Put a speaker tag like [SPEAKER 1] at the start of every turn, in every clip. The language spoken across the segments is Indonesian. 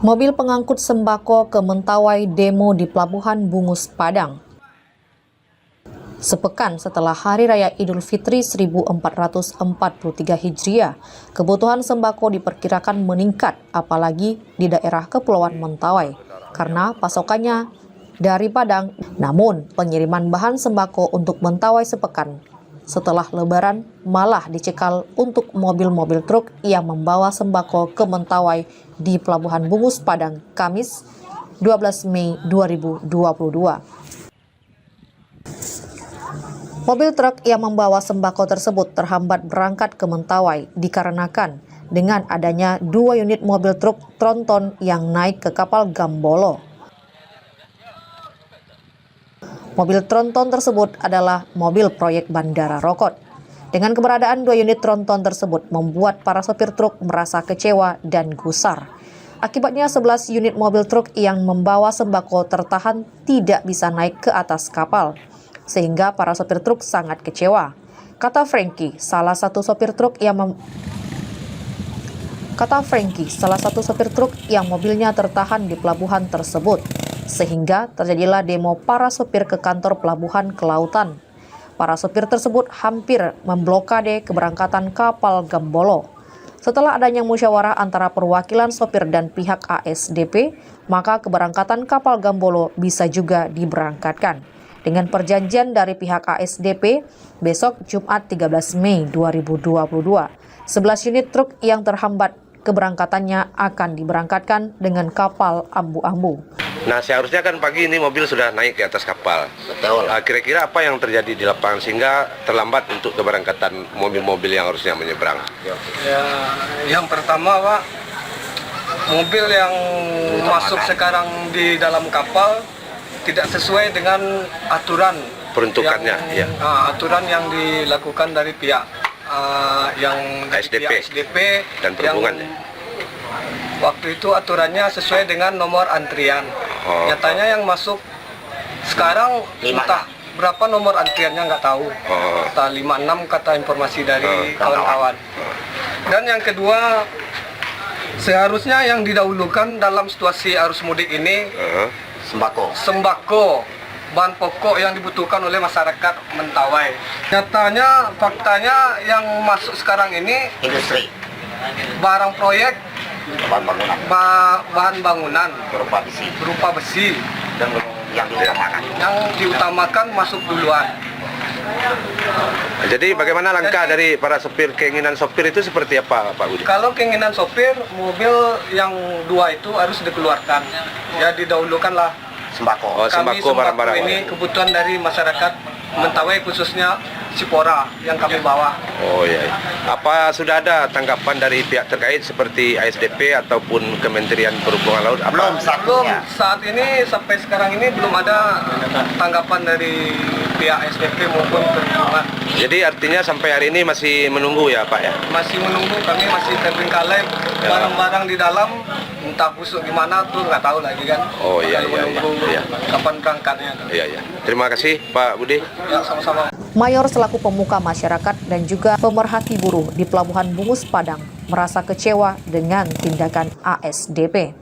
[SPEAKER 1] Mobil pengangkut sembako ke Mentawai demo di Pelabuhan Bungus, Padang. Sepekan setelah Hari Raya Idul Fitri 1443 Hijriah, kebutuhan sembako diperkirakan meningkat, apalagi di daerah Kepulauan Mentawai, karena pasokannya dari Padang. Namun, pengiriman bahan sembako untuk Mentawai sepekan setelah Lebaran malah dicekal untuk mobil-mobil truk yang membawa sembako ke Mentawai di Pelabuhan Bungus, Padang, Kamis 12 Mei 2022. Mobil truk yang membawa sembako tersebut terhambat berangkat ke Mentawai dikarenakan dengan adanya 2 unit mobil truk tronton yang naik ke kapal Gambolo. Mobil tronton tersebut adalah mobil proyek Bandara Rokot. Dengan keberadaan 2 unit tronton tersebut membuat para sopir truk merasa kecewa dan gusar. Akibatnya 11 unit mobil truk yang membawa sembako tertahan tidak bisa naik ke atas kapal, sehingga para sopir truk sangat kecewa. Kata Frankie, salah satu sopir truk yang mobilnya tertahan di pelabuhan tersebut, sehingga terjadilah demo para sopir ke kantor pelabuhan kelautan. Para sopir tersebut hampir memblokade keberangkatan kapal Gambolo. Setelah adanya musyawarah antara perwakilan sopir dan pihak ASDP, maka keberangkatan kapal Gambolo bisa juga diberangkatkan. Dengan perjanjian dari pihak ASDP, besok Jumat 13 Mei 2022, 11 unit truk yang terhambat keberangkatannya akan diberangkatkan dengan kapal ambu-ambu.
[SPEAKER 2] Nah, seharusnya kan pagi ini mobil sudah naik ke atas kapal.
[SPEAKER 3] Betul.
[SPEAKER 2] Kira-kira apa yang terjadi di lapangan sehingga terlambat untuk keberangkatan mobil-mobil yang harusnya menyeberang?
[SPEAKER 4] Ya, yang pertama, Pak, mobil yang masuk sekarang di dalam kapal tidak sesuai dengan aturan
[SPEAKER 2] Peruntukannya,
[SPEAKER 4] yang, aturan yang dilakukan dari pihak yang
[SPEAKER 2] ASDP dan perhubungan.
[SPEAKER 4] Waktu itu aturannya sesuai dengan nomor antrian. Nyatanya yang masuk sekarang entah berapa nomor antriannya nggak tahu. Entah 56 kata informasi dari kawan-kawan. Dan yang kedua, seharusnya yang didahulukan dalam situasi arus mudik ini sembako, bahan pokok yang dibutuhkan oleh masyarakat Mentawai. Nyatanya, faktanya yang masuk sekarang ini
[SPEAKER 3] Industri,
[SPEAKER 4] barang proyek, bahan bangunan berupa besi
[SPEAKER 3] dan yang
[SPEAKER 4] diutamakan masuk duluan.
[SPEAKER 2] Jadi bagaimana langkah dari para sopir, keinginan sopir itu seperti apa, Pak Budi?
[SPEAKER 4] Kalau keinginan sopir, mobil yang 2 itu harus dikeluarkan. Ya, didahulukanlah
[SPEAKER 2] Sembako, barang-barang
[SPEAKER 4] ini kebutuhan dari masyarakat Mentawai, khususnya Sipora yang kami bawa.
[SPEAKER 2] Oh iya. Apa sudah ada tanggapan dari pihak terkait seperti ASDP ataupun Kementerian Perhubungan Laut?
[SPEAKER 4] Belum, saat ini sampai sekarang ini belum ada tanggapan dari pihak ASDP maupun perhubungan.
[SPEAKER 2] Jadi artinya sampai hari ini masih menunggu ya, Pak ya?
[SPEAKER 4] Masih menunggu, kami masih terbengkalai, barang-barang di dalam entah busuk gimana tuh nggak tahu lagi kan.
[SPEAKER 2] Oh iya,
[SPEAKER 4] Kapan berangkatnya.
[SPEAKER 2] Iya. Terima kasih Pak Budi.
[SPEAKER 4] Ya, sama-sama.
[SPEAKER 1] Mayor selaku pemuka masyarakat dan juga pemerhati buruh di Pelabuhan Bungus, Padang merasa kecewa dengan tindakan ASDP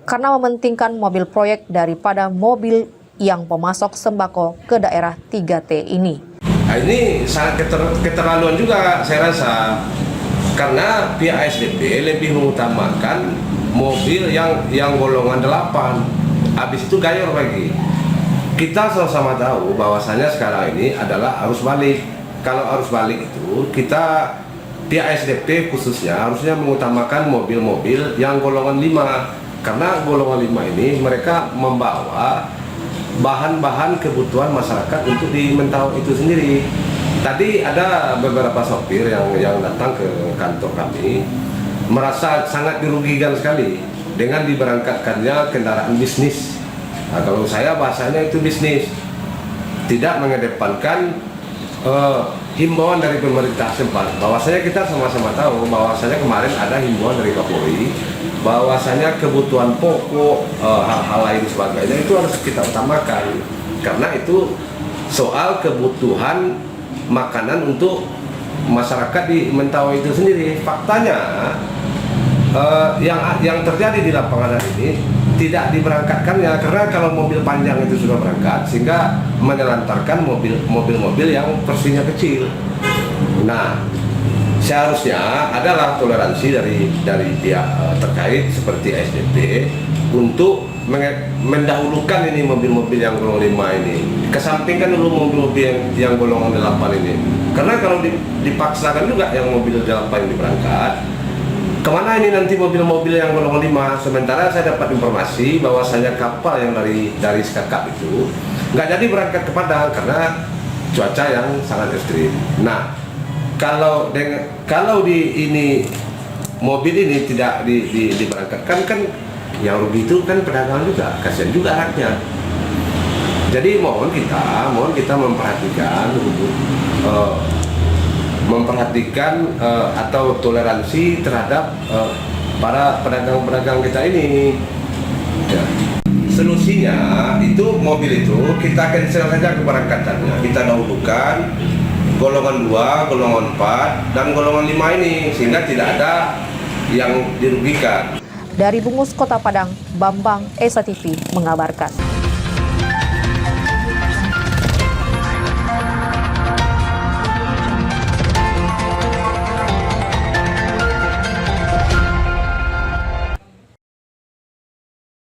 [SPEAKER 1] karena mementingkan mobil proyek daripada mobil yang pemasok sembako ke daerah 3T ini.
[SPEAKER 5] Nah, ini sangat keterlaluan juga saya rasa, karena pihak ASDP lebih mengutamakan mobil yang golongan 8, habis itu gayor lagi. Kita sama-sama tahu bahwasanya sekarang ini adalah arus balik. Kalau arus balik itu kita pihak ASDP khususnya harusnya mengutamakan mobil-mobil yang golongan 5, karena golongan 5 ini mereka membawa bahan-bahan kebutuhan masyarakat untuk di Mentawai itu sendiri. Tadi ada beberapa sopir yang datang ke kantor kami merasa sangat dirugikan sekali dengan diberangkatkannya kendaraan bisnis. Nah, kalau saya bahasanya itu bisnis, tidak mengedepankan himbauan dari pemerintah setempat. Bahwasanya kita sama-sama tahu bahwasanya kemarin ada himbauan dari Kapolri bahwasanya kebutuhan pokok, hal-hal lain sebagainya itu harus kita utamakan, karena itu soal kebutuhan makanan untuk masyarakat di Mentawai itu sendiri. Faktanya yang terjadi di lapangan hari ini tidak diberangkatkannya karena kalau mobil panjang itu sudah berangkat sehingga menelantarkan mobil-mobil yang versinya kecil. Nah, seharusnya adalah toleransi dari pihak terkait seperti ASDP untuk mendahulukan ini mobil-mobil yang golongan 5 ini, kesampingkan dulu mobil-mobil yang golongan 8 ini, karena kalau dipaksakan juga yang mobil 8 ini berangkat, kemana ini nanti mobil-mobil yang golongan 5? Sementara saya dapat informasi bahwasanya kapal yang dari Sekakap itu nggak jadi berangkat ke Padang karena cuaca yang sangat ekstrim. Nah, kalau mobil ini tidak diberangkatkan kan yang rugi itu kan pedagang juga, kasihan juga rakyat. Jadi mohon kita memperhatikan atau toleransi terhadap para pedagang-pedagang kita ini. Ya. Solusinya itu mobil itu kita cancel saja keberangkatannya, kita dahulukan golongan 2, golongan 4, dan golongan 5 ini sehingga tidak ada yang dirugikan.
[SPEAKER 1] Dari Bungus Kota Padang, Bambang, Esa TV mengabarkan.